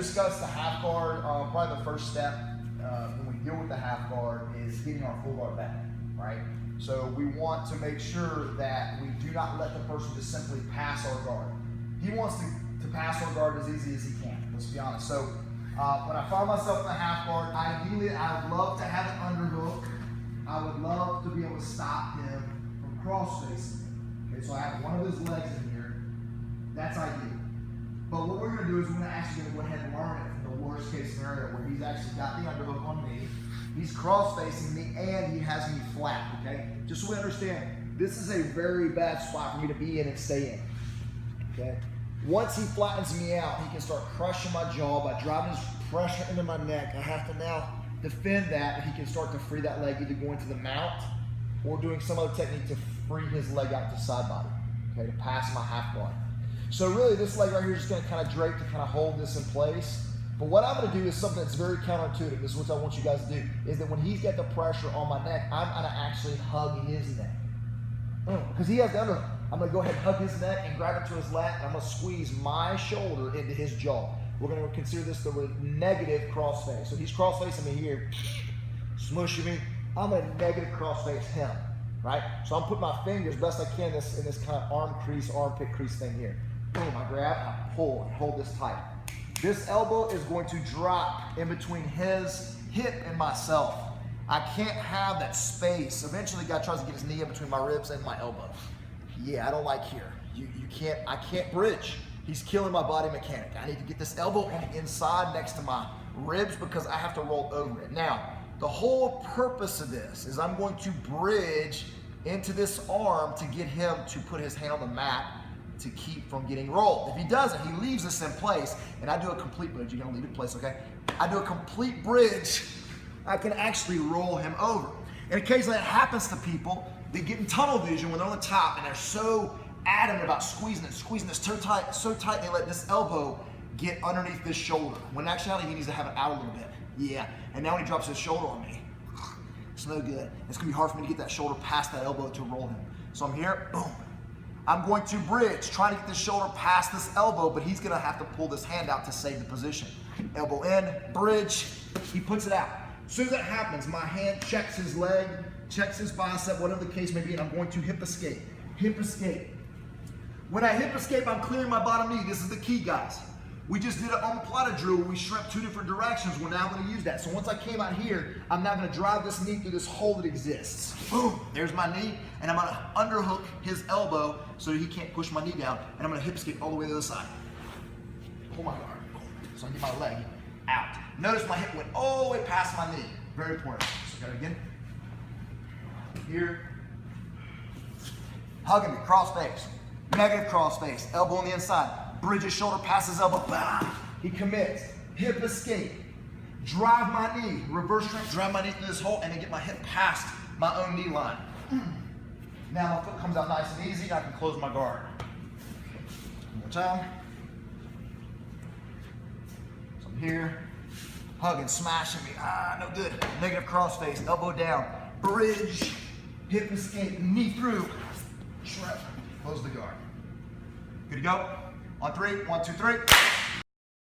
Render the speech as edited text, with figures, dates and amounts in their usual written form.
discuss the half guard. Probably the first step when we deal with the half guard is getting our full guard back, right? So we want to make sure that we do not let the person just simply pass our guard. He wants to pass our guard as easy as he can, let's be honest. So when I find myself in the half guard, ideally I would love to have an underhook. I would love to be able to stop him from cross facing. Okay, so I have one of his legs in here. That's ideal. But what we're going to do is we're going to actually go ahead and learn it from the worst case scenario where he's actually got the underhook on me. He's cross facing me and he has me flat, okay? Just so we understand, this is a very bad spot for me to be in and stay in, okay? Once he flattens me out, he can start crushing my jaw by driving his pressure into my neck. I have to now defend that, and he can start to free that leg, either going to the mount or doing some other technique to free his leg out to side body, okay, to pass my half guard. So really this leg right here is just gonna kind of drape to kind of hold this in place. But what I'm gonna do is something that's very counterintuitive. This is what I want you guys to do, is that when he's got the pressure on my neck, I'm gonna actually hug his neck. Because he has the underhook. I'm gonna go ahead and hug his neck and grab it to his lat, and I'm gonna squeeze my shoulder into his jaw. We're gonna consider this the negative cross face. So he's cross facing me here, smushing me. I'm gonna negative cross face him, right? So I'm putting my fingers best I can in this kind of arm crease, armpit crease thing here. Boom, I grab, I pull, and hold this tight. This elbow is going to drop in between his hip and myself. I can't have that space. Eventually, the guy tries to get his knee in between my ribs and my elbow. Yeah, I don't like here. I can't bridge. He's killing my body mechanic. I need to get this elbow on the inside next to my ribs because I have to roll over it. Now, the whole purpose of this is I'm going to bridge into this arm to get him to put his hand on the mat to keep from getting rolled. If he doesn't, he leaves this in place, and I do a complete bridge. You're gonna leave it in place, okay? I do a complete bridge. I can actually roll him over. And occasionally it happens to people. They get in tunnel vision when they're on the top, and they're so adamant about squeezing this so tight they let this elbow get underneath this shoulder. When in actuality, he needs to have it out a little bit. Yeah, and now when he drops his shoulder on me, it's no good. It's gonna be hard for me to get that shoulder past that elbow to roll him. So I'm here, boom. I'm going to bridge, trying to get this shoulder past this elbow, but he's gonna have to pull this hand out to save the position. Elbow in, bridge, he puts it out. As soon as that happens, my hand checks his leg, checks his bicep, whatever the case may be, and I'm going to hip escape. Hip escape. When I hip escape, I'm clearing my bottom knee. This is the key, guys. We just did an omoplata drill where we shrimp two different directions. We're now gonna use that. So once I came out here, I'm now gonna drive this knee through this hole that exists. Boom, there's my knee, and I'm gonna underhook his elbow so he can't push my knee down, and I'm gonna hip escape all the way to the other side. Pull my guard, so I get my leg out. Notice my hip went all the way past my knee. Very important. So got it again. Here. Hugging me, cross face. Negative cross face, elbow on the inside. Bridge his shoulder, past his elbow, bam! He commits. Hip escape. Drive my knee. Reverse strength, drive my knee through this hole, and then get my hip past my own knee line. Now my foot comes out nice and easy, and I can close my guard. One more time. So I'm here, hugging, smashing me. No good. Negative cross face, elbow down. Bridge, hip escape, knee through. Shrimp. Close the guard. Good to go? On three, 1, 2, 3.